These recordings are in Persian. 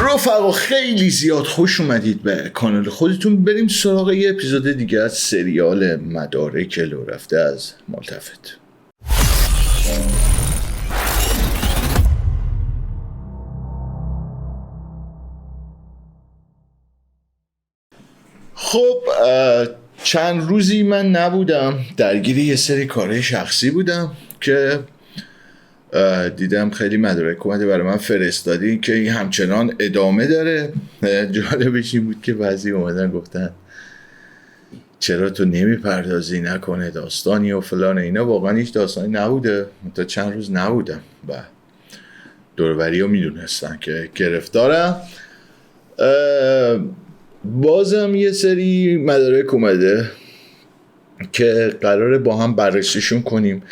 رفقا خیلی زیاد خوش اومدید به کانال خودتون. بریم سراغ یه اپیزود دیگه از سریال مدارک لو رفته از ملتفت. خب چند روزی من نبودم، درگیر یه سری کارهای شخصی بودم که دیدم خیلی مدارک اومده برای من فرستادی که این همچنان ادامه داره. جالبش این بود که بعضی اومدن گفتن چرا تو نمیپردازی، نکنه داستانی و فلان. اینا واقعا هیچ داستانی نبوده، تا چند روز نبودم و دوربری ها میدونستن که گرفتارم. بازم یه سری مدارک اومده که قراره با هم بررسیشون کنیم،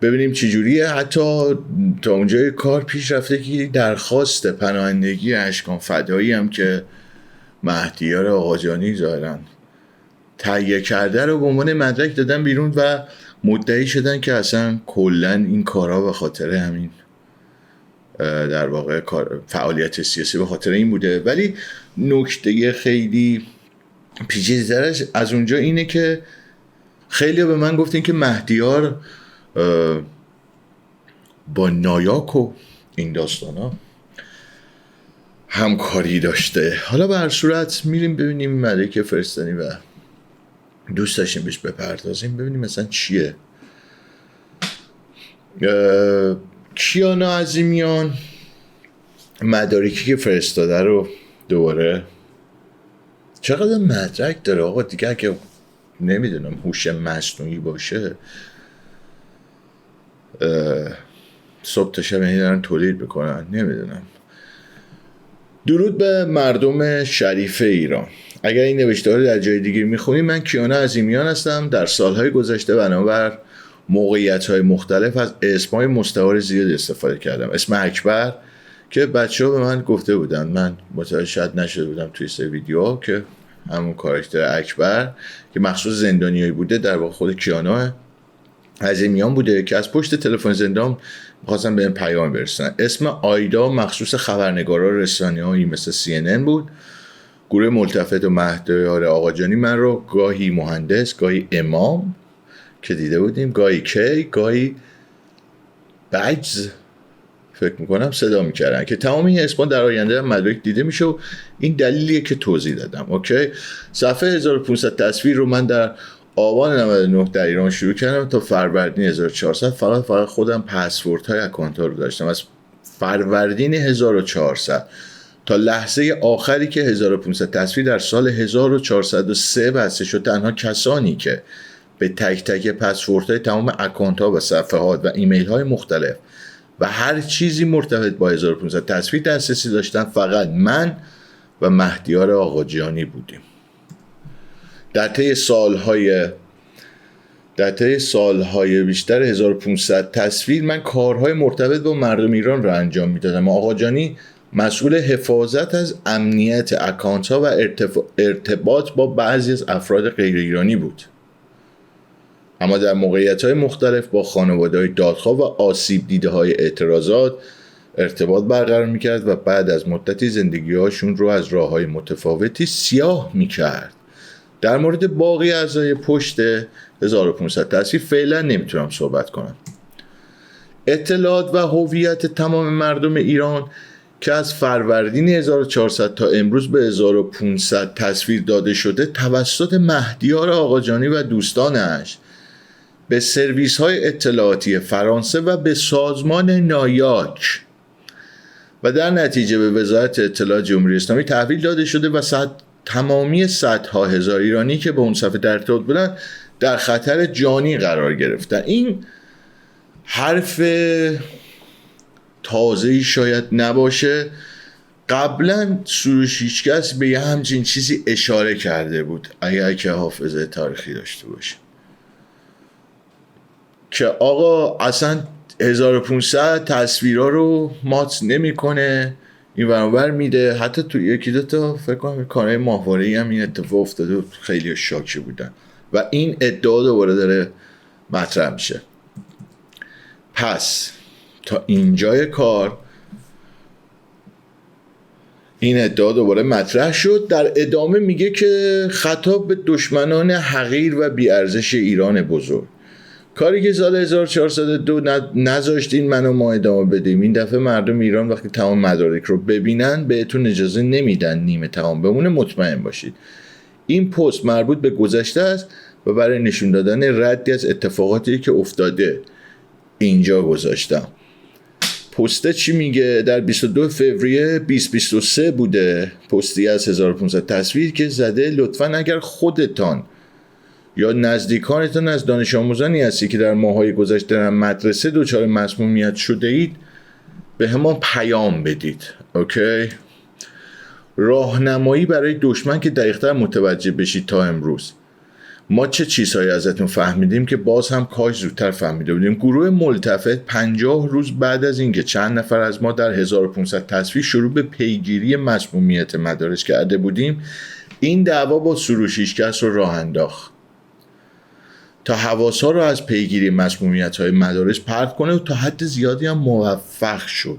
ببینیم چی جوریه. حتی تا اونجای کار پیش رفته که درخواست پناهندگی اشکان فدایی هم که مهدیار آقاجانی ظاهرا تهیه کرده رو به عنوان مدرک دادن بیرون و مدعی شدن که اصلا کلن این کارها به خاطر همین در واقع فعالیت سیاسی به خاطر این بوده. ولی نکته خیلی پیچیده‌ترش از اونجا اینه که خیلی به من گفتین که مهدیار با نایاک و این داستان ها همکاری داشته. حالا به هر صورت میریم ببینیم مدرک فرستانی و دوست داشتیم بهش بپردازیم ببینیم مثلا چیه. کیانا عظیمیان مدارکی که فرستاده رو دوباره چقدر مدرک داره آقا دیگه، اگه نمیدونم هوش مصنوعی باشه صبح تا شب یعنی دارن تولید بکنن، نمیدونم. درود به مردم شریف ایران. اگر این نوشته رو در جای دیگه میخونیم، من کیانا عظیمیان هستم. در سالهای گذشته بنابر موقعیت‌های مختلف از اسمای مستعار زیاد استفاده کردم. اسم اکبر که بچه‌ها به من گفته بودن، من متوجه شاید نشده بودم توی سه ویدیو، که همون کاراکتر اکبر که مخصوص زندانیایی بوده در واقع خود کیانا عظیمیان بوده که از پشت تلفن زندان می‌خواستن به پیام برسونن. اسم آیدا مخصوص خبرنگارا رسانه‌ای مثل CNN بود. گروه ملتفت و مهدیار آقاجانی من رو گاهی مهندس، گاهی امام که دیده بودیم، گاهی کی، گاهی بجز فکر میکنم صدا میکردن که تمام این اسمان در آینده مدرک دیده میشه و این دلیلیه که توضیح دادم. اوکی، صفحه 1500 تصویر رو من در آبان 99 در ایران شروع کردم تا فروردین 1400 فقط خودم پسورد های اکانت ها رو داشتم. از فروردین 1400 تا لحظه آخری که 1500 تصویر در سال 1403 بسته شد، تنها کسانی که به تک تک پسوردهای تمام اکانت ها و صفحات و ایمیل های مختلف و هر چیزی مرتبط با 1500 تصویر دسترسی داشتن فقط من و مهدیار آقاجانی بودیم. در طی سالهای بیشتر 1500 تصویر من کارهای مرتبط با مردم ایران را انجام میدادم. آقاجانی مسئول حفاظت از امنیت اکانت ها و ارتباط با بعضی از افراد غیر ایرانی بود، اما در موقعیت‌های مختلف با خانواده‌های دادخواه و آسیب دیده‌های اعتراضات ارتباط برقرار می‌کرد و بعد از مدتی زندگی‌هاشون رو از راه‌های متفاوتی سیاه می‌کرد. در مورد باقی اعضای پشت 1500 تصویر فعلا نمیتونم صحبت کنم. اطلاعات و هویت تمام مردم ایران که از فروردین 1400 تا امروز به 1500 تصویر داده شده توسط مهدیار آقاجانی و دوستانش به سرویس های اطلاعاتی فرانسه و به سازمان نایاک و در نتیجه به وزارت اطلاعات جمهوری اسلامی تحویل داده شده و تمامی صدها هزار ایرانی که به اون صفحه در ارتباط بودن در خطر جانی قرار گرفتن. این حرف تازه‌ای شاید نباشه، قبلا سروش هیچکس به یه همچین چیزی اشاره کرده بود اگر که حافظه تاریخی داشته باشه، که آقا اصلا 1500 تصویرها رو مات نمیکنه، این برابر میده. حتی تو یکی دو تا فکر کنم کارهای ماهواره‌ای هم این اتفاق افتاده، خیلی شاکی بودن و این ادعا دوباره داره مطرح میشه. پس تا اینجای کار این ادعا دوباره مطرح شد. در ادامه میگه که خطاب به دشمنان حقیر و بیارزش ایران بزرگ، کاری که سال 1402 نذاشتین من و ما ادامه بدیم، این دفعه مردم ایران وقتی تمام مدارک رو ببینن بهتون اجازه نمیدن نیمه تمام بمونه، مطمئن باشید. این پست مربوط به گذشته است و برای نشون دادن ردی از اتفاقاتی که افتاده اینجا گذاشتم. پسته چی میگه؟ در 22 فوریه 2023 بوده، پستی از 1500 تصویر که زده لطفاً اگر خودتان یا نزدیکانتان از دانش آموزانی هستی که در ماهای گذشته در مدرسه دچار مسمومیت شده اید به همان پیام بدید. اوکی؟ راهنمایی برای دشمن که دقیق‌تر متوجه بشید تا امروز ما چه چیزهایی ازتون فهمیدیم که باز هم کاش زودتر فهمیده بودیم. گروه ملتفت 50 روز بعد از اینکه چند نفر از ما در 1500 تصویر شروع به پیگیری مسمومیت مدارس کرده بودیم، این دعوا با سروش هیچکس رو راه انداخت تا حواس‌ها رو از پیگیری مسمومیت‌های مدارس پرت کنه و تا حد زیادی هم موفق شد.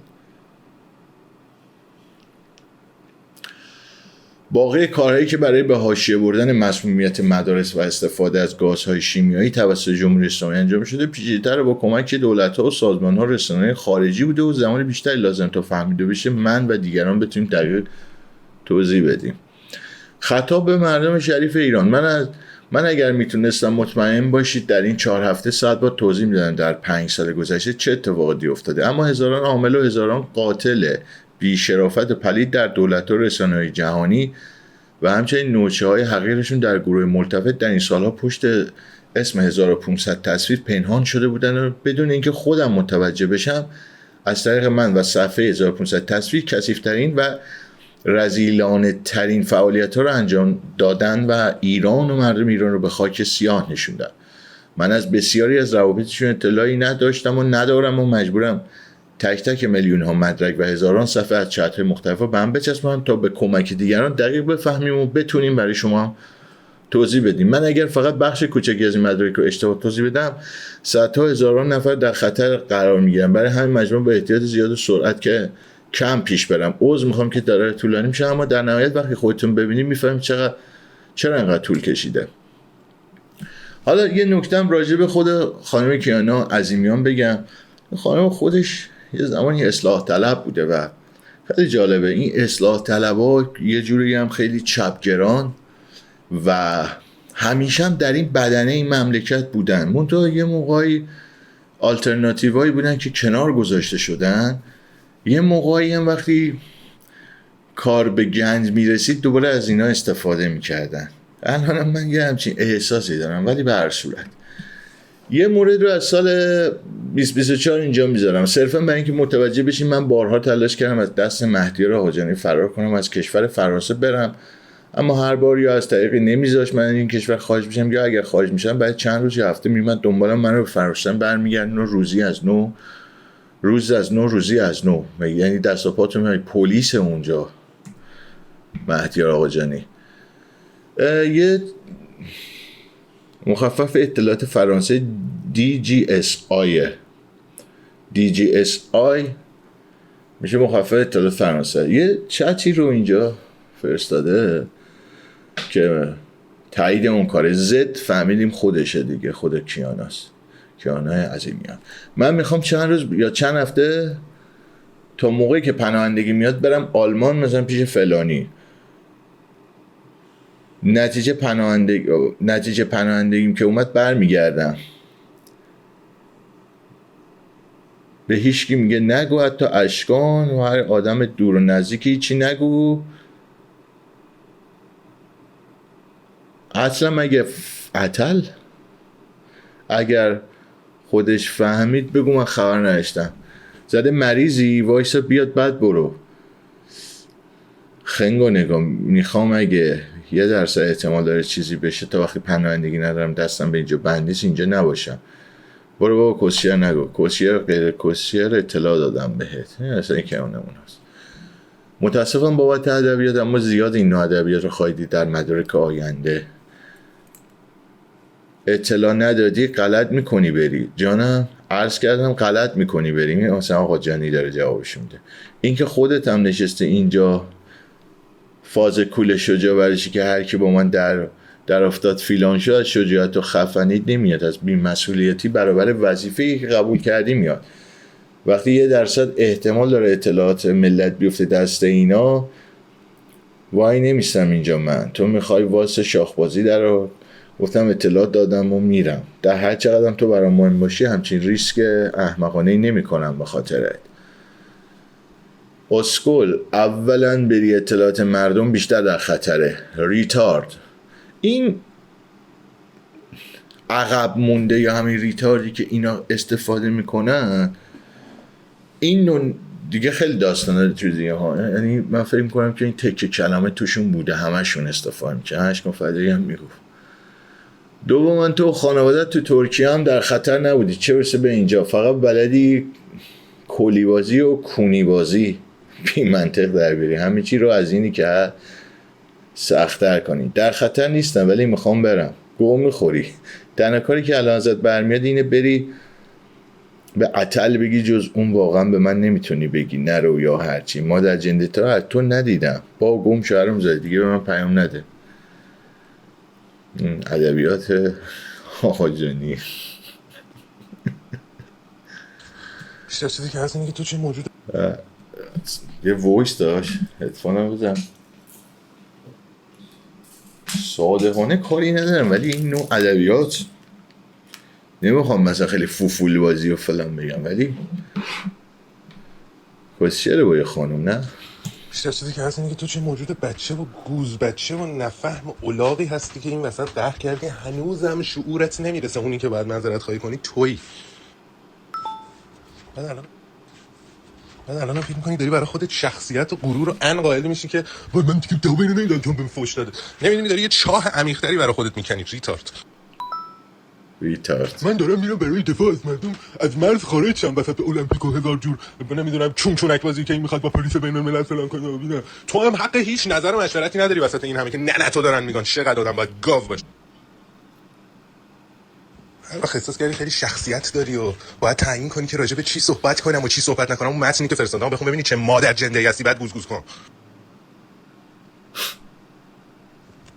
باقی کارهایی که برای به حاشیه بردن مسمومیت مدارس و استفاده از گازهای شیمیایی توسط جمهوری اسلامی انجام شده پیچیده‌تر و با کمک دولت‌ها و سازمان‌ها و رسانه‌های خارجی بوده و زمان بیشتری لازم تا فهمیده بشه من و دیگران بتونیم دقیق توضیح بدیم. خطاب به مردم شریف ایران، من اگر میتونستم مطمئن باشید در این 4 هفته 100 بار توضیح میدادم در 5 سال گذشته چه اتفاقاتی افتاده، اما هزاران عامل و هزاران قاتل بی شرافت و پلید در دولت و رسانه‌های جهانی و همچنین نوچه‌های حقیرشون در گروه ملتفت در این سالها پشت اسم 1500 تصویر پنهان شده بودن و بدون اینکه خودم متوجه بشم از طریق من و صفحه 1500 تصویر کثیف‌ترین و رذیلانه ترین فعالیت‌ها رو انجام دادن و ایران و مردم ایران رو به خاک سیاه نشوندن. من از بسیاری از روابطشون اطلاعی نداشتم و ندارم و مجبورم تک تک میلیون ها مدرک و هزاران صفحه از چت‌های مختلف به هم بچسبونم تا به کمک دیگران دقیق بفهمیم و بتونیم برای شما توضیح بدیم. من اگر فقط بخش کوچکی از این مدارک رو اشتباه توضیح بدم صدها هزاران نفر در خطر قرار میگیرن. برای همین مجبورم با احتیاط زیاد و سرعت که کم پیش برم. عذر میخوام که داره طولانی میشه، اما در نهایت وقتی خودتون ببینید میفهمید چرا اینقدر طول کشیده. حالا یه نکته‌ام راجع به خود خانم کیانا عظیمیان بگم. خانم خودش یه زمانی اصلاح طلب بوده و خیلی جالبه این اصلاح طلب‌ها یه جوری هم خیلی چپگران و همیشه هم در این بدنه این مملکت بودن، منتها یه موقعی آلترناتیوهایی بودن که کنار گذاشته شدن، یه موقعی هم وقتی کار به گنج میرسید دوباره از اینا استفاده میکردن. الان من یه همچین احساسی دارم، ولی به هر صورت یه مورد رو از سال 2024 اینجا میذارم صرفا برای اینکه متوجه بشین من بارها تلاش کردم از دست مهدیار آقاجانی فرار کنم، از کشور فرانسه برم، اما هر بار یا از طریقی نمیذاش من این کشور خارج بشم یا اگر خارج میشم بعد چند روز یا هفته میمد دنبالم من رو به فرانسه برمیگردن و روزی از نو روزی از نو، یعنی دست و پاتون پلیس اونجا مهدیار آقاجانی. یه مخفف اطلاعات فرانسه DGSI میشه مخفف اطلاعات فرانسه. یه چتی رو اینجا فرستاده که تایید اون کاره زد فهمیدیم خودشه دیگه، خود کیاناست، کیانای عظیمیان. من میخوام چند روز یا چند هفته تا موقعی که پناهندگی میاد برم آلمان مثلا پیش فلانی، نتیجه پناهندگیم که اومد برمیگردم به هیچکی میگه نگو، حتی اشکان و هر آدم دور و نزدیکی چی نگو. اصلا اگر خودش فهمید بگو من خبر نداشتم، زده مریضی وایسا بیاد بعد برو. خنگو نگاه میخوام اگه 1% احتمال داره چیزی بشه تا وقتی پناهندگی ندارم دستم به اینجا بندیست اینجا نباشم. برو بابا کسیر نگو، کسیر غیر کسیر اطلاع دادم بهت، اصلا این که اونمون هست. متاسفم بابت ادبیات، اما زیاد این نوع ادبیات رو خواهید دید در مدارک آینده. اطلاع ندادی غلط میکنی بری. جانم عرض کردم غلط میکنی بری. مثلا آقا جانی داره جوابش میده. این که خودت هم نشسته اینجا فاز کول شجاع ورزشی که هر کی با من در افتاد فیلان شد، از شجاعت و خفنیت نمیاد، از بی‌مسئولیتی برابر وظیفه‌ای که قبول کردی میاد. وقتی 1% احتمال داره اطلاعات ملت بیفته دست اینا، وای نمیستم اینجا من. تو میخوای واسه شاخبازی در گفتم اطلاعات دادم و میرم. در هر چقدر تو برام مهم باشی همچین ریسک احمقانه‌ای نمی‌کنم به خاطرت. اسکول، اولا بری اطلاعات مردم بیشتر در خطره. ریتارد، این عقب مونده یا همین ریتاردی که اینا استفاده میکنن، این دیگه خیلی داستانه چیزیه ها. یعنی من فکر میکنم که این تکه کلمه توشون بوده، همشون استفاده میکنن. اشکان فدایی هم میگفت. دوما تو خانوادت تو ترکیه هم در خطر نبودی، چه برسه به اینجا. فقط بلدی کلی بازی و کونی بازی بی منطق در بیاری، همه چی رو از اینی که سخت‌تر کنی. در خطر نیستم ولی میخوام برم. گوه میخوری. تنها کاری که الان ازت برمیاد اینه بری به عتل بگی جز اون واقعا به من نمیتونی بگی نرو یا هرچی. ما در جنده تا از تو ندیدم، با گم شهرم زده دیگه، به من پیام نده. ادبیات آقا جانی. بیشتر چیزی که هست اینه که تو چه موجود یه وایس داشت، هدفونم بزن. صادقانه کاری ندارم ولی این نوع ادبیات نمیخوام مثلا خیلی فوفول بازی و فلان بگم، ولی کسیه رو با یه خانم نه. بیشتر چیزی که هست اینه که تو چه موجود بچه و گوز بچه و نفهم اولاغی هستی که این وسط قهر کردی، هنوزم شعورت نمیرسه اونی که باید معذرت خواهی کنی تویی. بعد الان فکر می‌کنی داری برای خودت شخصیت و غرور و ان قائل میشی که من دیگه تو اینو نمیدونم تو بهم فوش داده. نمیدونی داری یه چاه عمیق‌تری برای خودت میکنی. ریتارد. من دارم میرم برای دفاع از مردم از مرز خارج شم وسط المپیک و هزار جور نمیدونم چونک بازی که این میخواد با پلیس بین الملل فلان کنه. ببینم تو هم حق هیچ نظر و مشورتی نداری وسط این همه که نه تو دارن میگن. چقدر آدم باید گاو باشه. هر وقت احساس کردی خیلی شخصیت داری و باید تعیین کنی که راجع به چی صحبت کنم و چی صحبت نکنم، اون متنی که فرستادم بخون ببینی چه مادر جنده هستی، بعد گوز کن.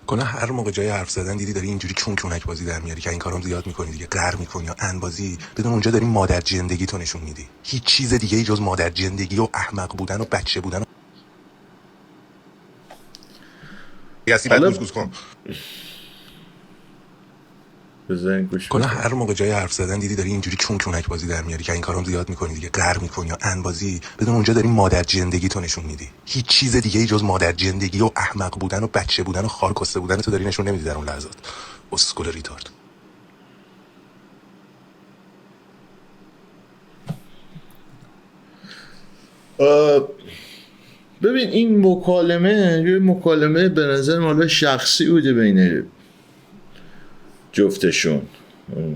کنه هر موقع جای حرف زدن دیدی داری اینجوری چونک بازی در میاری که این کارام زیاد میکنی دیگه، قهر میکنی یا ان بازی، بدون اونجا داری مادر جندگی تو نشون میدی. هیچ چیز دیگه ای جز مادر جندگی و احمق بودن و بچه بودن یاسی بعد گوز کن. کنه هر موقع جای حرف زدن دیدی داری اینجوری چونک بازی در میاری که این کارام زیاد میکنی دیگه، قهر میکنی یا ان بازی، بدون اونجا داری مادر جندگی تو نشون میدی. هیچ چیز دیگه ای جز مادر جندگی و احمق بودن و بچه بودن و خارکسته بودن تو داری نشون نمیدی در اون لحظات. اسکول ریتارد. ببین این مکالمه به نظر حالا شخصی بوده بین جفتشون.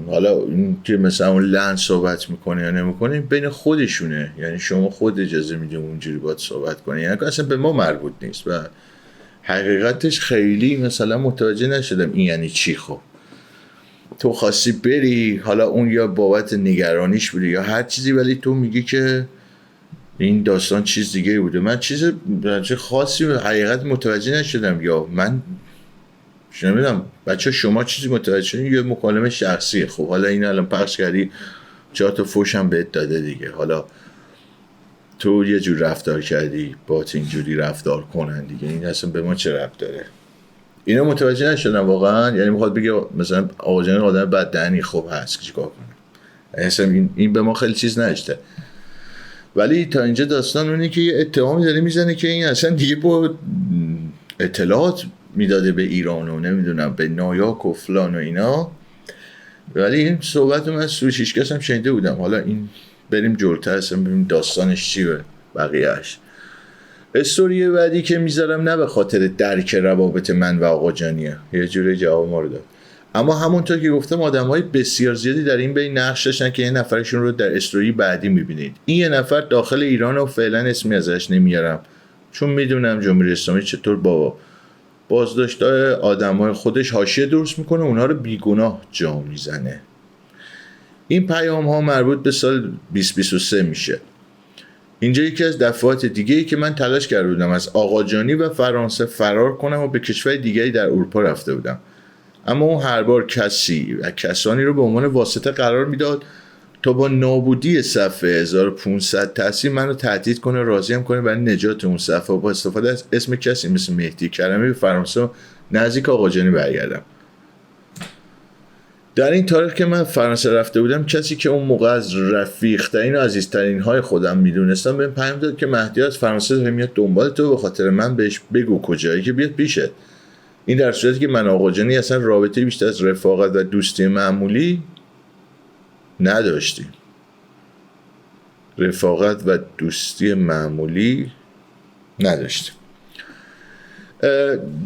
حالا این که مثلا اون لند صحبت میکنه یا نمیکنه بین خودشونه، یعنی شما خود اجازه میدیم اونجوری باید صحبت کنه، یعنی اصلا به ما مربوط نیست و حقیقتش خیلی مثلا متوجه نشدم این یعنی چی. خب تو خواستی بری، حالا اون یا بابت نگرانیش بوده یا هر چیزی، ولی تو میگی که این داستان چیز دیگه بوده. من چیز خاصی حقیقت متوجه نشدم، یا من نمیدونم بچه شما چیزی متوجه شدین، یه مکالمه شخصیه. خب حالا این الان پخش کردی 4 تا فوش هم بهت داده دیگه، حالا تو یه جور رفتار کردی با اینجوری رفتار کنن دیگه، این اصلا به ما چه ربط داره؟ اینا متوجه نشدم واقعا. یعنی میخواد بگه مثلا آقا جان آدم بددهنی خب هست چیکار کنه، اصلا این به ما خیلی چیز نشته. ولی تا اینجا داستان اونه که یه اتهامی داره میزنه که این اصلا دیگه با اطلاعات میداده به ایران و نمیدونم به نایاک و فلان و اینا، ولی این صحبت رو من سوشیش کسم شنیده بودم. حالا این بریم جلوتر اصلا ببینیم داستانش چی به بقیهش. استوری بعدی که میذارم نه به خاطر درک روابط من و آقا جانیه، یه جوری جواب ما رو داد، اما همونطور که گفتم آدم‌های بسیار زیادی در این بین نقش داشتن که یه نفرشون رو در استوری بعدی میبینید. این یه نفر داخل ایران و فعلا اسمی ازش نمیارم چون میدونم جمهوری اسلامی چطور با بازداشت آدم‌های خودش حاشیه درست میکنه، اونها رو بیگناه جا میزنه. این پیام ها مربوط به سال 2023 میشه. اینجا یکی از دفعات دیگه ای که من تلاش کرده بودم از آقاجانی و فرانسه فرار کنم و به کشور دیگری در اروپا رفته بودم، اما اون هر بار کسی و کسانی رو به عنوان واسطه قرار میداد تا با نابودی صفحه 1500 تحصیل منو تهدید کنه، راضیم کنه برای نجات اون صفحه و با استفاده از اسم کسی مثل مهدی کرمی به فرانسه نزدیک آقاجانی برگردم. در این تاریخ که من فرانسه رفته بودم، کسی که اون موقع از رفیق‌ترین و عزیزترین های خودم میدونستم بهم پیام داد که مهدی از فرانسه داره میاد دنبال تو، به خاطر من بهش بگو کجایی که بیاد پیشت. این در صورتی که من آقاجانی اصلا رابطه بیشتر از رفاقت و دوستی معمولی نداشتیم. رفاقت و دوستی معمولی نداشتیم.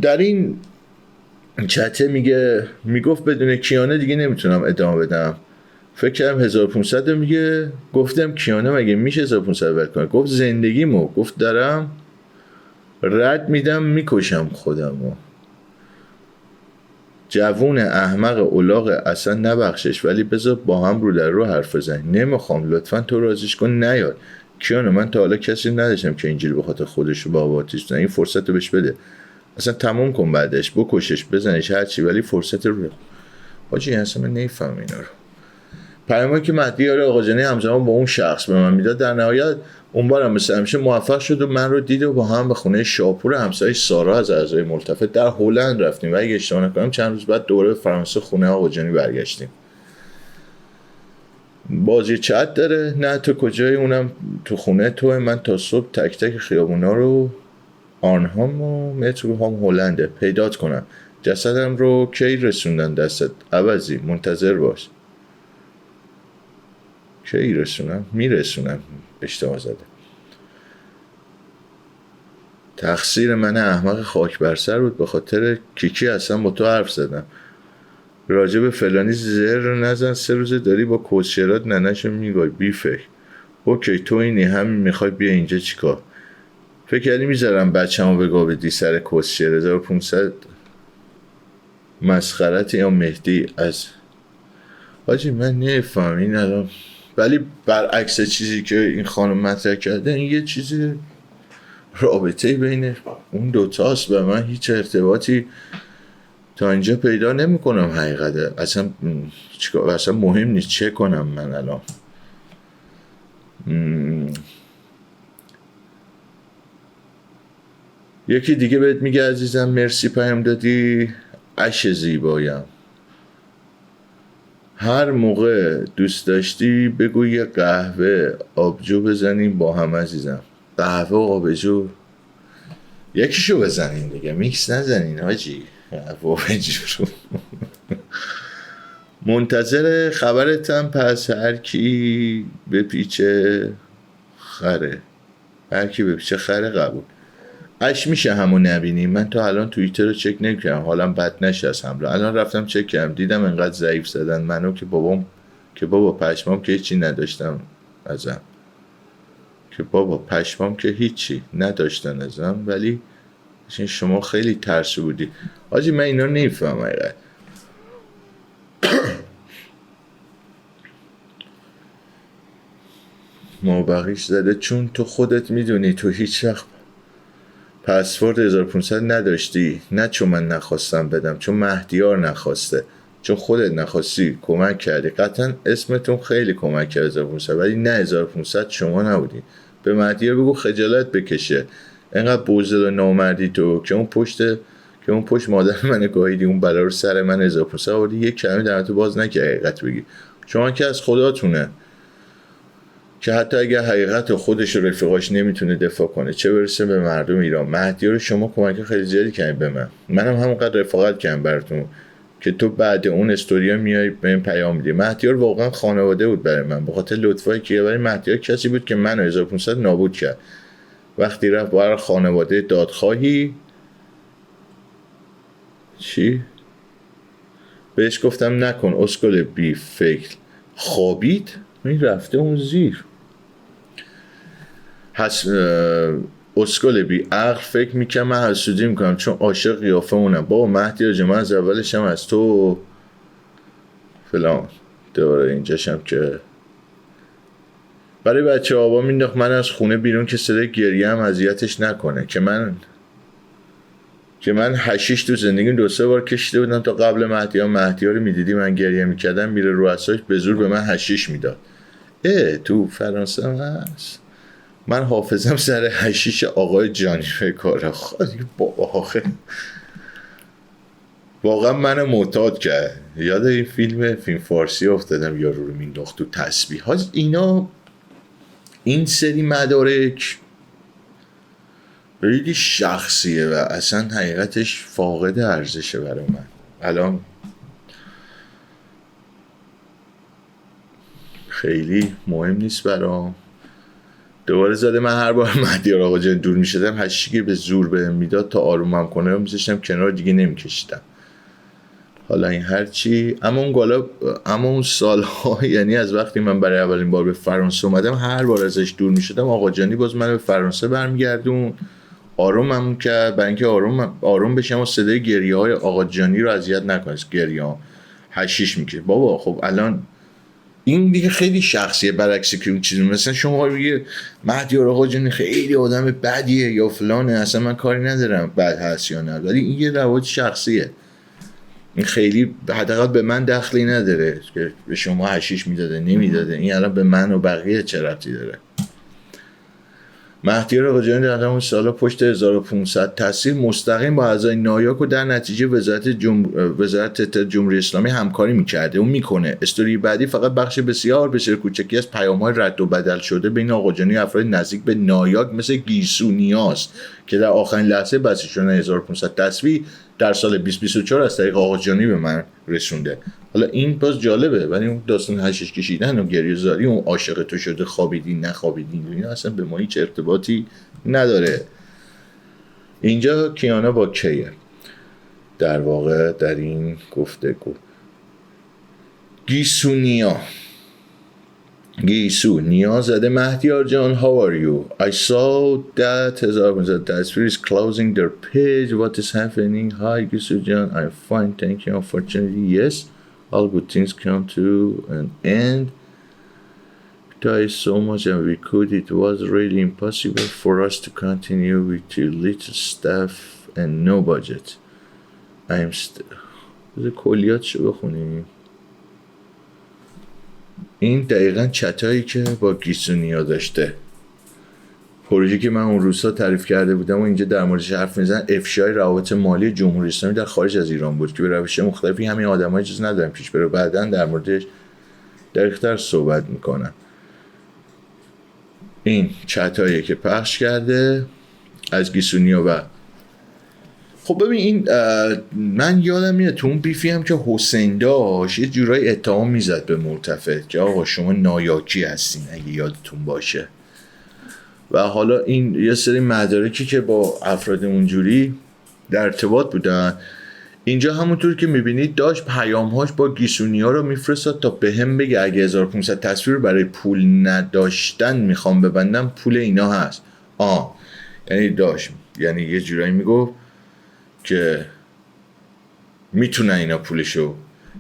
در این چته میگفت بدون کیانه دیگه نمیتونم ادامه بدم. فکر کردم 1500 میگه. گفتم کیانه مگه میشه 1500 ول کنه؟ گفت زندگیمو. گفت دارم رد میدم میکشم خودمو. جوون احمق الاغ اصلا نبخشش، ولی بذار با هم رو در رو حرف بزنیم. نمیخوام، لطفا تو رازیش کن نیاد. کیانه من تا حالا کسی نداشتم که اینجوری بخاطر خودش رو با آتیش بزنه. این فرصت رو بهش بده، اصلا تموم کن، بعدش بکشش بزنش هرچی، ولی فرصت رو حاجی اصلا من نمیفهم اینا رو. پیامی که مهدی آقاجانی همزمان با اون شخص به من میداد در نهایت اون بارم مثل همیشه موفق شد و من رو دید و با هم به خونه شاپور همسایه سارا از اعضای ملتفت در هلند رفتیم و اگه اشتباه نکنم چند روز بعد دوباره به فرانسه خونه آقاجانی برگشتیم. بازی چت داره. نه تو کجایی؟ اونم تو خونه توه. من تا صبح تک تک خیابونا رو آرنهام و مترو هم هلنده پیدات کنم. جسدم رو کی رسوندن دستت؟ عوضی منتظر باش. کی رسونم؟ میرسونم. اشتباه زده. تقصیر من احمق خاک بر سر بود، به خاطر کیکی اصلا با تو حرف زدم. راجع به فلانی زر نزن، 3 روزه داری با کوچرات ننشو میگای بی فکر. اوکی تو اینی همین میخوای بیا اینجا چیکار؟ فکر کردی میذارم بچه‌مو بگاه بدی سر کوچر 1500 مسخرت یا مهدی از حاجی من نفهم این الان. ولی برعکس چیزی که این خانم مطرح کرده، این یه چیزی رابطه بین اون دوتاست و من هیچ ارتباطی تا اینجا پیدا نمی کنم. حقیقته اصلا مهم نیست چه کنم من الان. یکی دیگه بهت میگه عزیزم مرسی پیام دادی، اش زیبایم. هر موقع دوست داشتی بگو یه قهوه آبجو بزنیم با هم عزیزم. قهوه و آبجو یکیشو بزنین دیگه، میکس نزنین حاجی. قهوه و آبجو منتظر خبرتم. پس هر کی بپیچه خره. هر کی بپیچه خره قبول. اش میشه همو نبینیم. من تا الان توییتر رو چک نمی‌کردم، حالم بد نشه از حمله. الان رفتم چک کردم دیدم انقدر ضعیف زدن منو که بابا پشمام که هیچی نداشتم ازم. که بابا پشمام که هیچی نداشتن ازم، ولی شما خیلی ترسو بودی. حاجی من اینا نمیفهم حقیقت. ما بقیش زده چون تو خودت میدونی تو هیچ وقت پسورد 1500 نداشتی. نه چون من نخواستم بدم، چون مهدیار نخواسته، چون خودت نخواستی کمک کردی. قطعا اسمتون خیلی کمک کرد 1500، ولی نه 1500 شما نبودی. به مهدیار بگو خجالت بکشه. اینقدر بزدل و نامردی تو که اون پشت مادر من گاهیدی، اون بلا رو سر من 1500 آوردی، یک کلمه در تو باز نکرد حقیقت بگی. شما که از خداتونه که حتی اگر حقیقت خودش و رفیقاش نمیتونه دفاع کنه، چه برسه به مردم ایران. مهدی رو شما کمک خیلی زیادی کردین به منم همونقدر رفاقت کردم براتون که تو بعد اون استوریا میای به این پیام میدی. مهدی رو واقعا خانواده بود برای من، به خاطر لطفایی که برای مهدی کسی بود که منو 1500 نابود کرد. وقتی رفت برای خانواده دادخواهی چی بهش گفتم نکن اسکل بی فکر، خوابید این رفته اون زیر. اسکل بی عقل فکر میکنم من حسودی میکنم چون عاشق قیافه اونم. بابا مهدی آجه من از اولشم از تو فلان دوره اینجاشم که برای بچه آبا مینداخت من از خونه بیرون که صدای گریه هم اذیتش نکنه، که من حشیش تو زندگی 2-3 بار کشیده بودم تا قبل مهدی رو میدیدی من گریه میکردم میره رو اساش به زور به من حشیش میداد. تو فرانسه هم هست. من حافظم سر حشیش آقای جانی کاره خواهی با آخه واقعا من معتاد کرد. یاد این فیلم فارسی افتادم یارو رو مینداخت تو تسبیح ها. اینا این سری مدارک خیلی شخصیه و اصلا حقیقتش فاقد ارزشه برای من. الان خیلی مهم نیست برام. دوباره زده من هر بار مهدیار آقا جان دور میشدم هشکی به زور بهم میداد تا آرومم کنه و میذاشتم کنار، دیگه نمیکشیدم. حالا این هرچی، اما اون سالها یعنی از وقتی من برای اولین بار به فرانسه اومدم هر بار ازش دور میشدم آقا جانی باز من به فرانسه برمیگردون، آرومم کرد برای اینکه آروم بشم و صدای گریه های آقا جانی رو اذیت نکنه. گریه ها حشیش میکشه. بابا خب الان این دیگه خیلی شخصیه، برعکس که اون چیزی مثلا شما بگید مهدیار آقا جانی خیلی آدم بدیه یا فلانه، اصلا من کاری ندارم بد هست یا نه، ولی این یه روایت شخصیه. این خیلی حداقل به من دخلی نداره که به شما حشیش میداده نمیداده. این الان به من و بقیه چه ربطی داره؟ مهدیار آقا جانی در اون سالا پشت 1500 تصویر مستقیم با اعضای نایاک و در نتیجه وزارت جمهوری اسلامی همکاری میکرده و میکنه. استوری بعدی فقط بخش بسیار کوچکی از پیام‌های رد و بدل شده بین آقا جانی و افراد نزدیک به نایاک مثل گیسو نیاز که در آخرین لحظه بسیج شدن 1500 تصویر در سال 2024 از طریق آقا جانی به من رسونده. حالا این باز جالبه، ولی اون داستان حشیش کشیدن و گریه زاری و عاشق تو شده خوابیدی نخوابیدی اینا اصلا به ما هیچ ارتباطی نداره. اینجا کیانا با کیه در واقع در این گفتگو؟ گیسو نیا زده مهدیار جان how are you I saw that 1500 تصویر is closing their page what is happening hi گیسو جان I'm fine thank you unfortunately yes all good things come to an end tried so much and we could it was really impossible for us to continue with too little staff and no budget I am still کلیاتشو بخونیم. این دقیقاً چتایی که با گیسونیا داشته، پروژه که من اون روزها تعریف کرده بودم و اینجا در موردش حرف میزنم افشای روابط مالی جمهوری اسلامی در خارج از ایران بود که به روش مختلفی همین آدم‌ها اجازه ندارن پیش بره. بعداً در موردش دقیق‌تر صحبت میکنم. این چتایی که پخش کرده از گیسونیا و خب ببین این من یادم میاد تو اون بیفی هم که حسین داشت یه جورای اتهام میزد به مرتفع که آقا شما نایاکی هستین اگه یادتون باشه. و حالا این یه سری مدارکی که با افراد اونجوری در ارتباط بودن اینجا همونطور که میبینید داشت پیامهاش با گیسونیا رو میفرستاد تا به هم بگه اگه 1500 تصویر برای پول نداشتن میخوام ببندم پول اینا هست. یعنی داشت یعنی یه جورایی میگفت که میتونن اینا پولشو،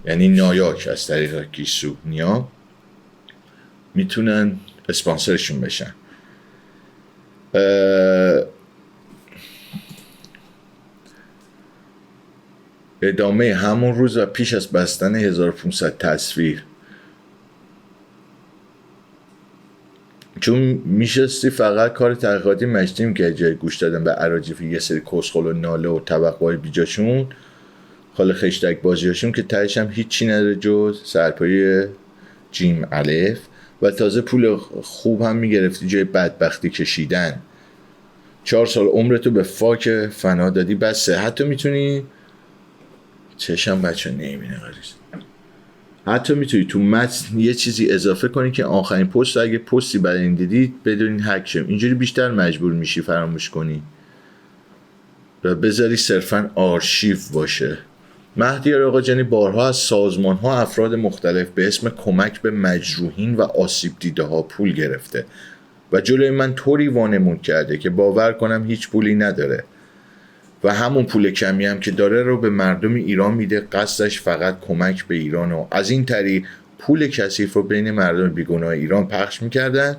یعنی نایاک از طریق گیسو نیا میتونن اسپانسرشون بشن. ادامه همون روز و پیش از بستن 1500 تصویر چون میشستی فقط کار تحقیقاتی مجدیم که جای گوش دادن به اراجیف یه سری کسخل و ناله و توقعای بیجاشون خاله خشتک بازیاشون که تهش هم هیچی نداره جز سرپایی جیم الف و تازه پول خوب هم میگرفتی جای بدبختی کشیدن. 4 سال عمرتو به فاک فنا دادی بسه. حتی میتونی چشم بچه نمیبینه حتی میتونی تو متن یه چیزی اضافه کنی که آخرین پست اگه پستی برای این دیدید بدونین هک شم. اینجوری بیشتر مجبور میشی فراموش کنی و بذاری صرفاً آرشیو باشه. مهدیار آقا جانی بارها از سازمان‌ها افراد مختلف به اسم کمک به مجروحین و آسیب دیده ها پول گرفته و جلوی من طوری وانمود کرده که باور کنم هیچ پولی نداره و همون پول کمی هم که داره رو به مردم ایران میده. قصدش فقط کمک به ایران و از این طریق پول کثیف رو بین مردم بیگناه ایران پخش میکردن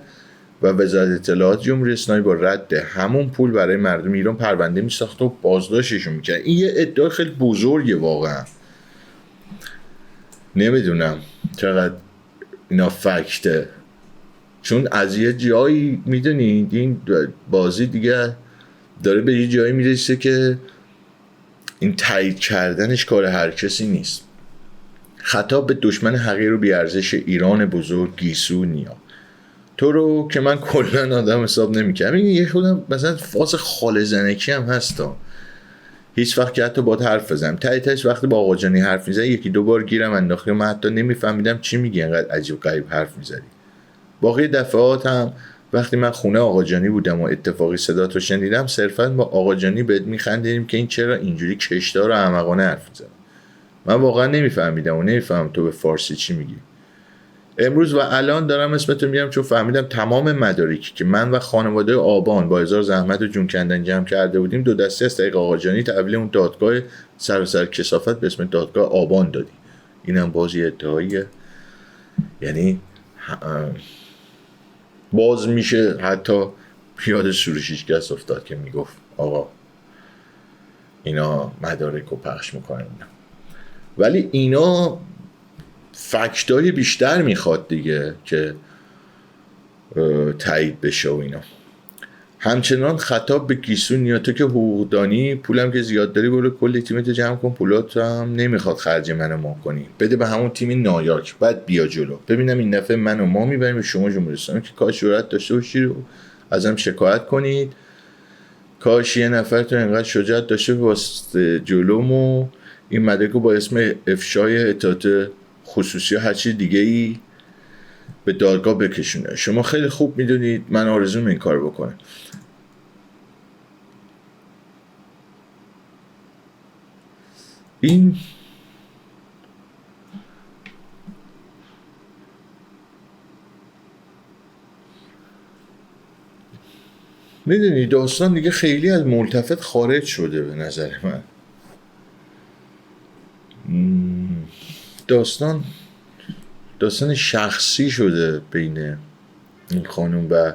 و وزارت اطلاعات جمهوری اسلامی با رد همون پول برای مردم ایران پرونده میساخت و بازداشتشون میکرد. این یه ادعای خیلی بزرگه واقعا. نمیدونم چقدر اینا فکته، چون از یه جایی میدونید این بازی دیگه داره به یه جایی میرسه که این تایید کردنش کار هر کسی نیست. خطاب به دشمن حقیر و بیارزش ایران بزرگ گیسو نیا، تو رو که من کلا آدم حساب نمیکنم. این یه خودم مثلا فاز خاله زنکی هم هستا، هیچ وقت که حتی باید حرف بزنم تاییدش وقتی با آقا جانی حرف میزنی یکی دو بار گیرم انداخته، من حتی نمیفهمیدم چی میگی، انقدر عجیب غریب حرف میزنی. باقی دفعات هم وقتی من خونه آقا جانی بودم و اتفاقی صدات رو شنیدم صرفا با آقا جانی بهت میخندیدیم که این چرا اینجوری کشدار و احمقانه حرف میزنه. من واقعا نمیفهمیدم و نمیفهمم تو به فارسی چی میگی. امروز و الان دارم اسمتو میگم چون فهمیدم تمام مدارکی که من و خانواده آبان با هزار زحمت و جون کندن جمع کرده بودیم دو دسته از طریق آقا جانی تحویل اون دادگاه سراسر کثافت به اسم دادگاه آبان دادی. اینم بازی ادعاییه. یعنی باز میشه حتی پیاده سروش هیچکس افتاد که میگفت آقا اینا مدارک رو پخش میکنن، ولی اینا فکتای بیشتر میخواد دیگه که تایید بشه و اینا. همچنان خطاب به گیسو نیا، تو که حقوقدانی پولم که زیاد داری برو کلی تیمت جمع کن، پولات هم نمیخواد خرج من و ما کنی، بده به همون تیم نایاک بعد بیا جلو ببینم این دفعه من و ما میبریم و شما جمهوری اسلامی که کاش جرأت داشته باشید و ازم شکایت کنید، کاش یه نفر تو اینقدر شجاعت داشته واسه جلومو این مدرک رو با اسم افشای اطلاعات خصوصی یا هر چیز دیگه ای به دادگاه بکشونه. شما خیلی خوب میدونید من آرزوم این کار بکنه. این میدونی داستان دیگه خیلی از ملتفت خارج شده به نظر من. داستان شخصی شده بین این خانم و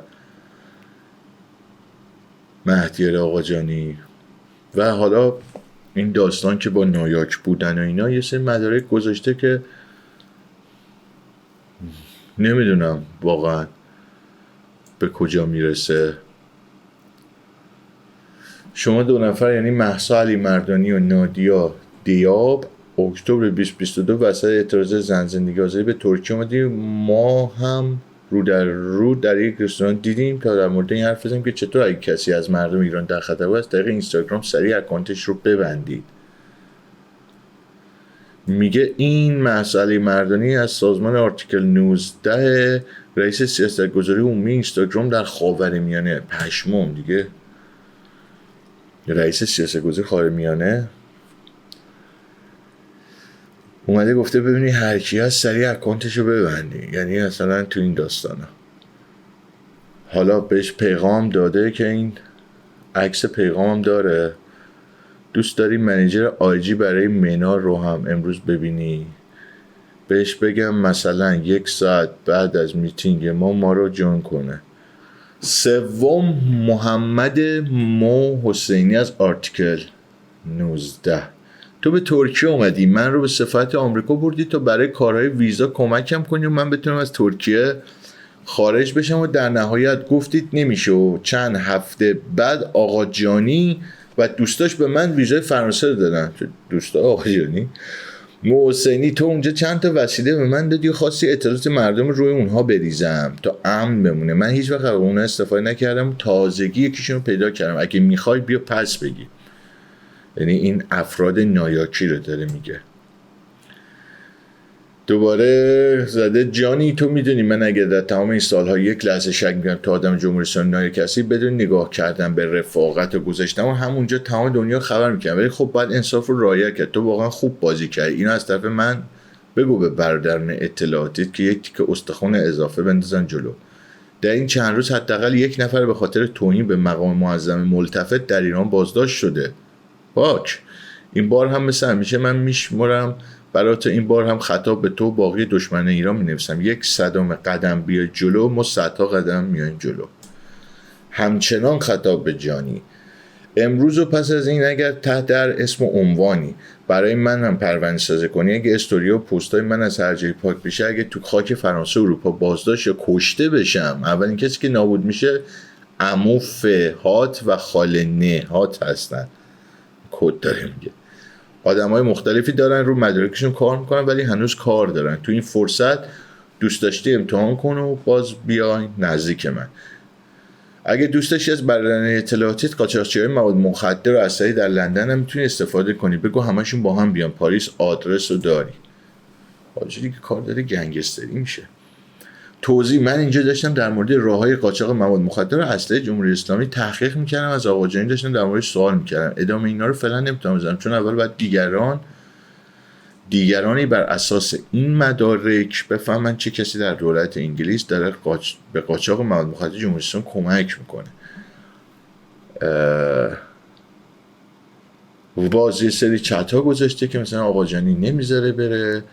مهدی آقاجانی و حالا این داستان که با نایاک بودن و اینا یه سری مدارک گذاشته که نمیدونم واقعا به کجا میرسه. شما دو نفر یعنی مهسا علی مردانی و نادیا دیاب اکتبر 2022 وسط اعتراض زن زندگی آزادی به ترکیه اومدیم. ما هم رو در یک رستوران دیدیم تا در مورد این حرف بزنیم که چطور اگه کسی از مردم ایران در خطر بود از طریق اینستاگرام سریع اکانتش رو ببندید. میگه این مهسا علی مردانی از سازمان آرتیکل 19 رئیس سیاستگذاری عمومی اینستاگرام در خاورمیانه. پشمام دیگه رئیس سیاستگذاری خاورمیانه اومده گفته ببینی هر کی هست سریع اکانتشو ببندی. یعنی مثلا تو این داستانا حالا بهش پیغام داده که این عکس پیغام داره دوست داری منیجر آیجی برای مینا رو هم امروز ببینی، بهش بگم مثلا 1 ساعت بعد از میتینگ ما رو جون کنه. سوم محمد مو حسینی از آرتیکل 19 تو به ترکیه اومدی من رو به سفارت آمریکا بردی تا برای کارهای ویزا کمکم کنی و من بتونم از ترکیه خارج بشم و در نهایت گفتید نمیشه و چند هفته بعد آقا جانی و دوستاش به من ویزای فرانسه رو دادن. دوستا آقا جانی محسنی تو اونجا چند تا وسیله به من دادی و خواستی اطلاعات مردم روی اونها بریزم تا امن بمونه. من هیچ وقت اونها استفاده نکردم، تازگی یکیشون رو پیدا کردم، اگه میخوای بیا پس بگی. یعنی این افراد نایاکی رو داره میگه. دوباره زده جانی تو میدونی من اگه در تمام این سالها یک لحظه شک میکنم تو آدم جمهوری اسلامی نایاکی هستی بدون نگاه کردن به رفاقت و گذاشتم و همونجا تمام دنیا خبر میکنم، ولی خب باید انصاف رو رعایت کرد. تو واقعا خوب بازی کردی. اینو از طرف من بگو به برادران اطلاعاتیت که یک تیکه استخوان اضافه بندازن جلو. در این چند روز حداقل 1 نفر به خاطر توهین به مقام معظم ملتفت در ایران بازداشت شده. پاک این بار هم مثل همیشه من میشمرم برات این بار هم خطاب به تو باقی دشمن ایران می نویسم 100 قدم بیای جلو، ما 100 قدم میایم جلو. همچنان خطاب به جانی، امروز و پس از این اگر تحت در اسم و عنوانی برای من هم پرونده سازی کنی، اگه استوری و پستای من از هر جایی پاک بشه، اگه تو خاک فرانسه اروپا بازداشت یا کشته بشم، اولین کسی که نابود میشه عمو فهات و خاله نهات هستن. کد داره میگه آدمای مختلفی دارن رو مدارکشون کار میکنن ولی هنوز کار دارن. تو این فرصت دوست داشتی امتحان کن و باز بیای نزدیک من. اگه دوست داشتی از برنامه اطلاعاتیت قاچاقچی‌های مواد مخدر و اسلحه در لندن هم میتونی استفاده کنی. بگو همشون با هم بیان پاریس، آدرس رو داری. حاجی دیگه کار داره گنگستری میشه. توضیح: من اینجا داشتم در مورد راههای قاچاق مواد مخدر و اسلحه جمهوری اسلامی تحقیق میکردم، از آقا جانی داشتم در موردش سوال میکردم. ادامه اینا رو فعلا نمیتونم بزنم چون اول باید دیگرانی بر اساس این مدارک بفهمن چه کسی در دولت انگلیس داره به قاچاق مواد مخدر جمهوری اسلامی کمک میکنه. باز یه سری چت ها گذاشته که مثلا آقا جانی نمیذاره بره،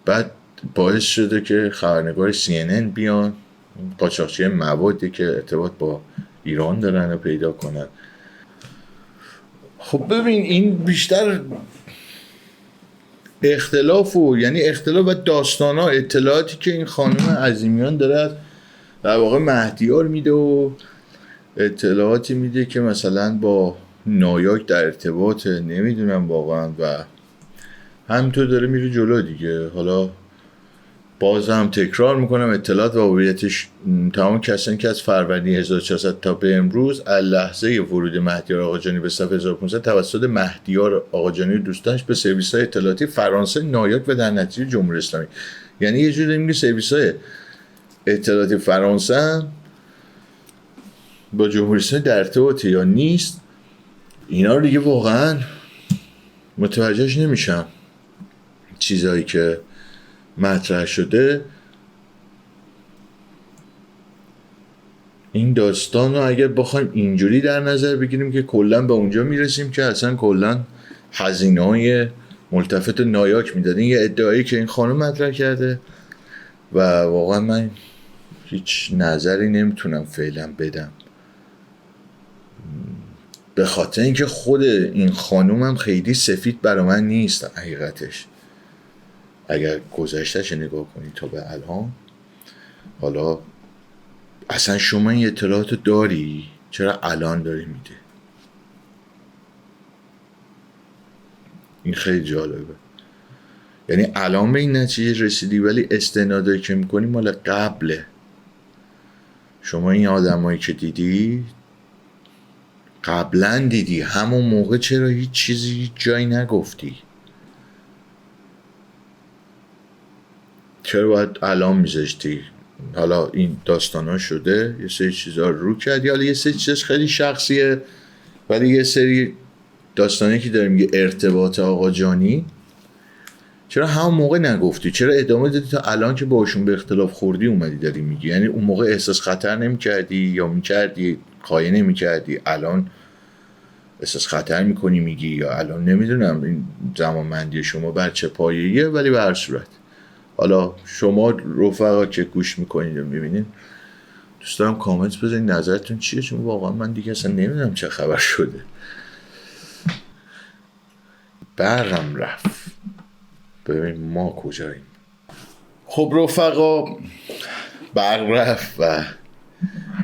بعد باعث شده که خبرنگار CNN بیان قاچاقچی موادی که ارتباط با ایران دارن رو پیدا کنن. خب ببین این بیشتر اختلاف و داستانا، اطلاعاتی که این خانم عظیمیان داره در واقع مهدیار میده و اطلاعاتی میده که مثلا با نایاک در ارتباط، نمیدونم واقعا، و همینطور داره میره جلو دیگه. حالا باز هم تکرار میکنم اطلاعات و هویتش تمام کسانی که از فروردین 1400 تا به امروز لحظه ورود مهدیار آقاجانی به صف 1500 توسط مهدیار آقاجانی و دوستانش به سرویس‌های اطلاعاتی فرانسه، نایاک و در نتیجه جمهوری اسلامی، یعنی یه جوری میگه سرویس‌های اطلاعاتی فرانسه با جمهوری اسلامی در ارتباطه یا نیست. اینا رو دیگه واقعا متوجهش نمیشم. چیزایی که مطرح شده، این داستان رو اگر بخوایم اینجوری در نظر بگیریم که کلا به اونجا میرسیم که اصلا کلا هزینه‌های ملتفت نایاک میدادن. یه ادعایی که این خانم مطرح کرده و واقعا من هیچ نظری نمیتونم فعلا بدم، به خاطر اینکه خود این خانم هم خیلی سفید برای من نیست حقیقتش. اگر گذشتهش نگاه کنی تا به الان، حالا اصلا شما این اطلاعات داری؟ چرا الان داری میده؟ این خیلی جالبه. یعنی الان به این نتیجه رسیدی ولی استنادایی که میکنی مال قبله. شما این آدمایی که دیدی قبلا دیدی، همون موقع چرا هیچ چیزی جایی نگفتی؟ چرا باید الان میذاشتی؟ حالا این داستان ها شده، یه سری چیزها رو کردی، حالا یه سری چیز خیلی شخصیه، ولی یه سری داستانی که داریم یه ارتباط آقا جانی، چرا همون موقع نگفتی؟ چرا ادامه دادی تا الان که باشون به اختلاف خوردی اومدی داری میگی؟ یعنی اون موقع احساس خطر نمیکردی یا میکردی خایه نمیکردی، الان احساس خطر میکنی میگی؟ یا الان نمیدونم این زمانمندی شما بر چه پایه‌ایه، ولی به هر صورت حالا شما رفقا که گوش میکنید و میبینید، دوست دارم کامنت بزنید نظرتون چیه، چون واقعا من دیگه اصلا نمیدونم چه خبر شده. برقم رفت، ببین ما کجاییم. خب رفقا، برق رفت و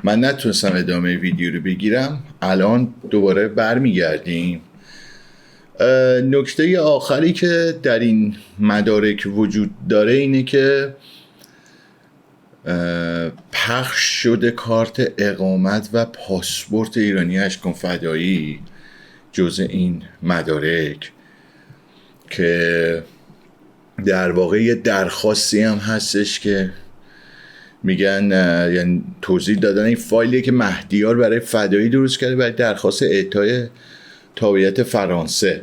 من نتونستم ادامه ویدیو رو بگیرم. الان دوباره برمیگردیم. نکته آخری که در این مدارک وجود داره اینه که پخش شده کارت اقامت و پاسپورت ایرانی اشکان فدایی جزء این مدارک، که در واقع یه درخواستی هم هستش که میگن، یعنی توضیح دادن این فایلی که مهدیار برای فدایی درست کرده برای درخواست اعطای تابعیت فرانسه.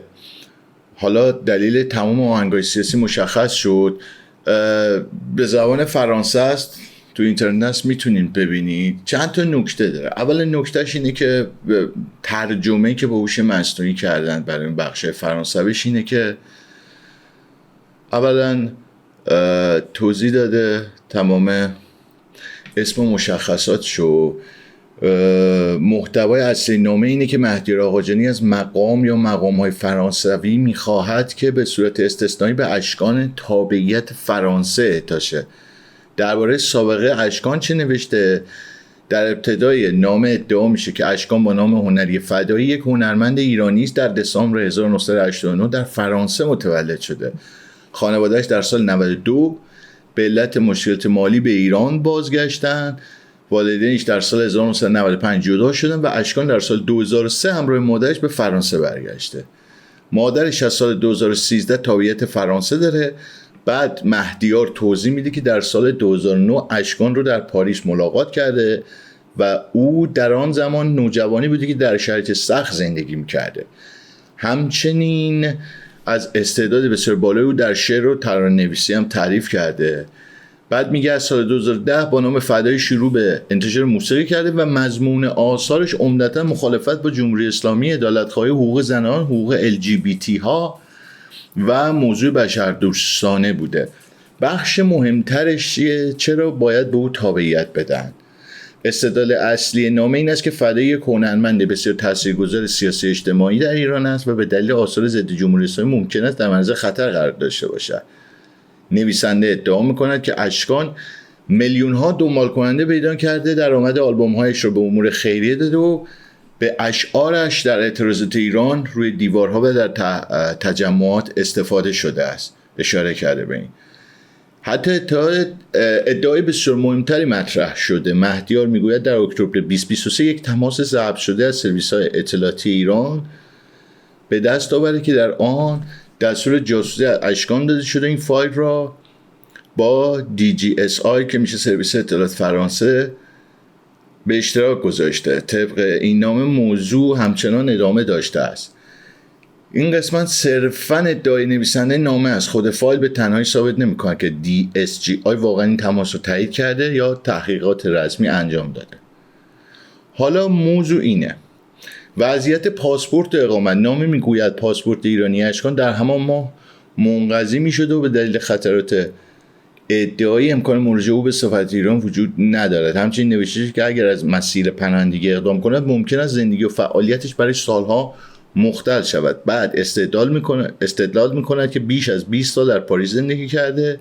حالا دلیل تمام آهنگای سیاسی مشخص شد، به زبان فرانسه است، تو اینترنت میتونین ببینید. چند تا نکته داره. اول نکتهش اینه که ترجمه که با هوش مصنوعی کردن برای این بخش فرانسویش اینه که اولا توضیح داده تمام اسم و مشخصاتشو. محتوای اصلی نامه اینه که مهدی آقاجانی از مقام یا مقام‌های فرانسوی میخواهد که به صورت استثنایی به اشکان تابعیت فرانسه اعطا شه. درباره سابقه اشکان چه نوشته؟ در ابتدای نامه ادعا میشه که اشکان با نام هنری فدایی یک هنرمند ایرانی است. در دسامبر 1989 در فرانسه متولد شده. خانواده‌اش در سال 92 به علت مشکلات مالی به ایران بازگشتن. والدینش در سال 1995 جدا شدن و اشکان در سال 2003 همراه مادرش به فرانسه برگشته. مادرش از سال 2013 تابعیت فرانسه داره. بعد مهدیار توضیح میده که در سال 2009 اشکان رو در پاریس ملاقات کرده و او در آن زمان نوجوانی بوده که در شرایط سخت زندگی میکرده. همچنین از استعداد بسیار بالای او در شعر و ترانه‌نویسی هم تعریف کرده. بعد میگه از سال 2010 با نام فدایی شروع به انتشار موسیقی کرده و مضمون آثارش عمدتا مخالفت با جمهوری اسلامی، عدالت‌خواهی، حقوق زنان، حقوق LGBT ها و موضوع بشردوستانه بوده. بخش مهمترش چیه؟ چرا باید به او تابعیت بدن؟ استدلال اصلی نامه این است که فدایی یک هنرمند بسیار تاثیرگذار سیاسی اجتماعی در ایران است و به دلیل آثار ضد جمهوری اسلامی ممکن است در معرض خطر قرار داشته باشد. نویسنده ادعا میکند که اشکان میلیون ها دنبال کننده پیدا کرده، درآمد آلبوم هایش رو به امور خیریه داده و به اشعارش در اعتراضات ایران روی دیوارها و در تجمعات استفاده شده است. اشاره کرده به این. حتی ادعای بسیار مهمتری مطرح شده. مهدیار میگوید در اکتبر 2023 یک تماس ضبط شده از سرویس‌های اطلاعاتی ایران به دست آورده که در آن دستور جاسوسی اشکان داده شده این فایل را با DGSI که میشه سرویس اطلاعات فرانسه به اشتراک گذاشته. طبق این نامه موضوع همچنان ادامه داشته است. این قسمت صرفاً ادعای نویسنده نامه است. خود فایل به تنهایی ثابت نمی‌کنه که DSGI واقعا این تماس رو تایید کرده یا تحقیقات رسمی انجام داده. حالا موضوع اینه: وضعیت پاسپورت اقامت. نامه میگوید پاسپورت ایرانی اشکان در همان ماه منقضی می‌شده و به دلیل خطرات ادعایی امکان مراجعه او به سفارت ایران وجود ندارد. همچنین نوشته که اگر از مسیر پناهندگی اقدام کند ممکن است زندگی و فعالیتش برای سالها مختل شود. بعد استدلال میکند که بیش از 20 سال در پاریس زندگی کرده،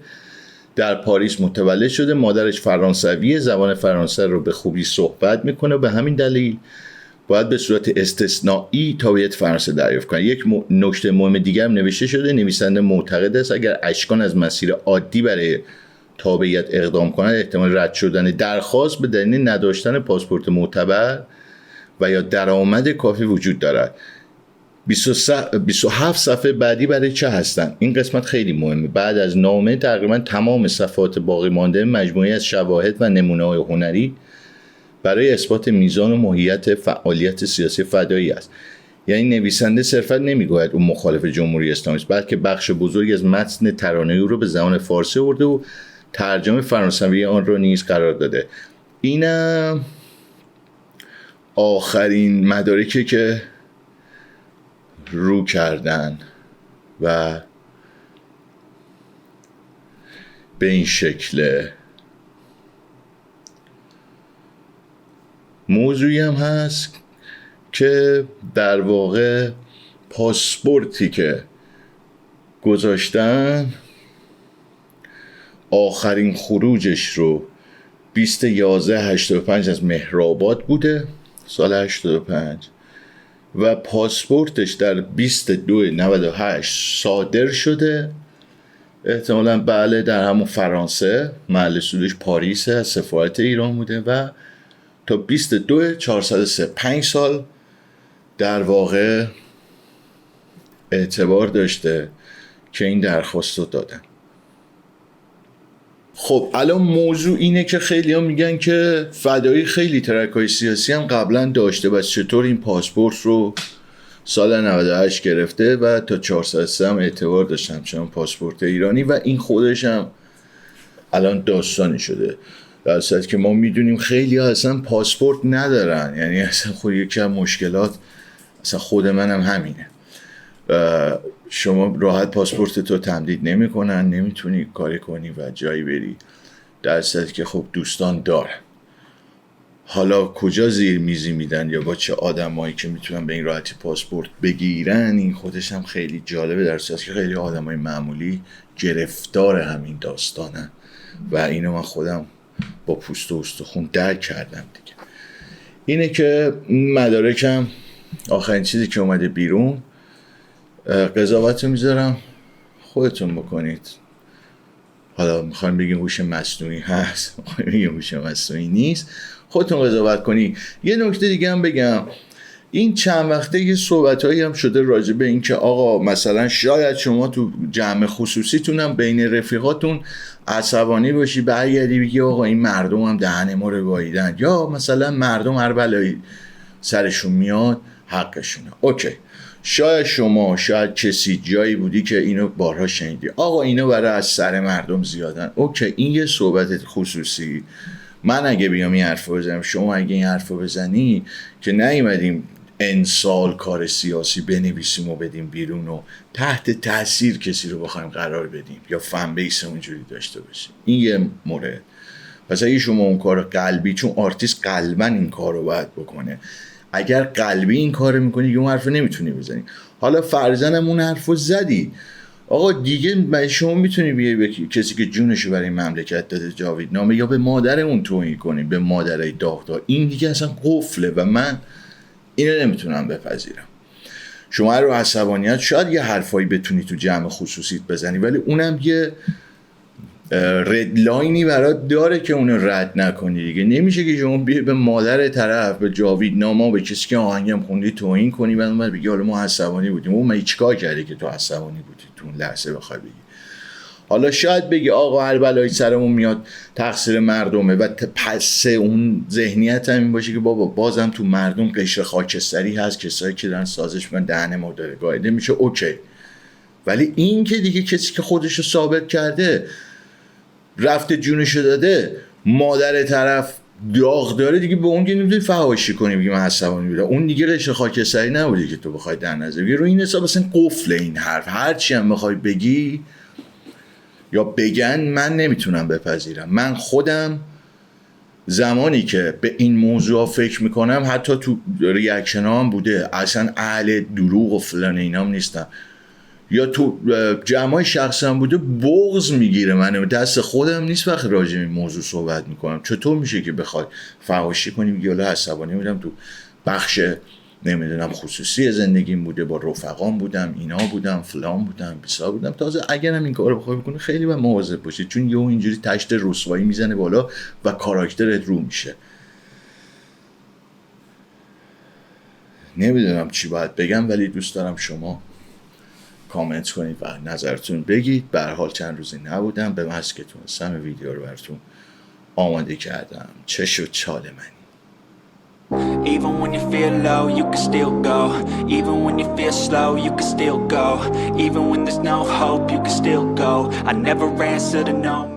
در پاریس متولد شده، مادرش فرانسویه، زبان فرانسه رو به خوبی صحبت میکنه و به همین دلیل باید به صورت استثنایی تابعیت فرانسه دریافت کنه. یک نکته مهم دیگر هم نوشته شده: نویسنده معتقد است اگر اشکان از مسیر عادی برای تابعیت اقدام کند احتمال رد شدن درخواست به دلیل نداشتن پاسپورت معتبر و یا درآمد کافی وجود دارد. 27 صفحه بعدی برای چه هستن؟ این قسمت خیلی مهمه. بعد از نامه تقریبا تمام صفحات باقی مانده مجموعی از شواهد و نمونه‌های هنری برای اثبات میزان و ماهیت فعالیت سیاسی فدایی است. یعنی نویسنده صرفا نمیگوید اون مخالف جمهوری اسلامی است، بلکه بخش بزرگی از متن ترانه او رو به زبان فارسی آورده و ترجمه فرانسوی آن را نیز قرار داده. اینم آخرین مدارکی که رو کردن و به این شکل. موضوعی هم هست که در واقع پاسپورتی که گذاشتن آخرین خروجش رو 20/11/85 از مهرآباد بوده، سال 85، و پاسپورتش در 22/98 صادر شده، احتمالاً بله در همون فرانسه، محل صدورش پاریس از سفارت ایران بوده و تا 22/403 5 سال در واقع اعتبار داشته که این درخواست رو دادن. خب الان موضوع اینه که خیلی هم میگن که فدایی خیلی ترک‌های سیاسی هم قبلا داشته و چطور این پاسپورت رو سال 98 گرفته و تا 403 هم اعتبار داشته همچنان پاسپورت ایرانی و این خودش هم الان داستانی شده. در صورتی که ما میدونیم خیلی ها اصلا پاسپورت ندارن. یعنی اصلا خود یکی از مشکلات، اصلا خود منم همینه، شما راحت پاسپورت تو تمدید نمیکنن، نمیتونی کاری کنی و جایی بری، در صورتی که خب دوستان دارن. حالا کجا زیر میزی میدن یا با چه آدمایی که میتونن به این راحتی پاسپورت بگیرن، این خودش هم خیلی جالبه، در صورتی که خیلی آدمای معمولی گرفتار همین داستانن و اینو من خودم با پوست و استخون درک کردم دیگه. اینه که مدارکم آخرین چیزی که اومده بیرون، قضاوت رو میذارم خودتون بکنید. حالا میخوایم بگیم هوش مصنوعی هست، میخوایم بگیم هوش مصنوعی نیست، خودتون قضاوت کنی. یه نکته دیگه هم بگم، این چند وقته یه صحبتایی هم شده راجع به این که آقا مثلا شاید شما تو جمع خصوصیتون هم بین رفیقاتون عصبانی باشی، برگردی بگی آقا این مردم هم دهن ما رو گاییدن، یا مثلا مردم هر بلایی سرشون میاد حقشونه. اوکی، شاید کسی جایی بودی که اینو بارها شنیدی، آقا اینو برای از سر مردم زیادن. اوکی، این یه صحبت خصوصی. من اگه بیام این حرف بزنم، شما اگه این حرف بزنی، که نیومدیم انسال کار سیاسی بنویسیم و بدیم بیرون و تحت تاثیر کسی رو بخوایم قرار بدیم یا فن بیس اونجوری داشته باشیم. این یه مورد. پس اگه شما اون کار قلبی، چون آرتیست قلباً این کار رو باید بکنه، اگر قلبی این کار رو میکنی اون حرف نمیتونی بزنی. حالا فرضاً اون حرف رو زدی، آقا دیگه شما میتونی بیای به کسی که جونشو برای مملکت داده جاویدنامه، یا به مادر اون توهین کنی، به مادرای داغدار. این دیگه اصلا قفله و من اینو نمیتونم بپذیرم. شما رو عصبانیت شاید یه حرفایی بتونی تو جمع خصوصیت بزنی، ولی اونم یه رد لاینی برات داره که اونو رد نکنی دیگه. نمیشه که شما بیای به مادر طرف، به جاویدنامه، به کسی که آهنگم خوندی توهین کنی و اون بگی حالا ما عصبانی بودیم. اون من چیکار کردی که تو عصبانی بودی تو اون لحظه بخوای بگی؟ حالا شاید بگی آقا هر بلایی سرمون میاد تقصیر مردمه، و پس اون ذهنیت هم این باشه که بابا بازم تو مردم قشر خاکستری هست، کسایی که دارن سازش من دهن ما داره گایده میشه. اوکی، ولی این که دیگه کسی که خودشو ثابت کرده، رفته جونشو داده، مادر طرف داغ داره، دیگه به اون که نمیتونی فحاشی کنی بگی من عصبانی بودم. اون دیگه قشر خاکستری نبودی که تو بخوای در نظر بگیری. رو این حساب اصلا قفل این حرف، هرچی هم بخوای بگی یا بگن من نمیتونم بپذیرم. من خودم زمانی که به این موضوع فکر میکنم، حتی تو ریاکشن هم بوده، اصلا اهل دروغ و فلان اینام نیستم، یا تو جمعای شخصی هم بوده، بغض میگیره منو، دست خودم نیست وقت راجع به این موضوع صحبت میکنم. چطور میشه که بخوای فحاشی کنی بگی حالا عصبانی بودم، تو بخش نمیدونم خصوصی زندگیم بوده، با رفقام بودم، اینا بودم، فلان بودم، بیسا بودم. تازه اگرم این کارو بخوای بکنی خیلی باید مواظب باشی، چون یهو اینجوری تشت رسوایی میزنه بالا و کاراکترت رو میشه. نمیدونم چی باید بگم، ولی دوست دارم شما کامنت کنید و نظرتون بگید. به هر حال چند روزی نبودم، به محض که تونستم ویدیو رو براتون آماده کردم. چش و چال منی. Even when you feel low, you can still go. Even when you feel slow, you can still go. Even when there's no hope, you can still go. I never answer to no.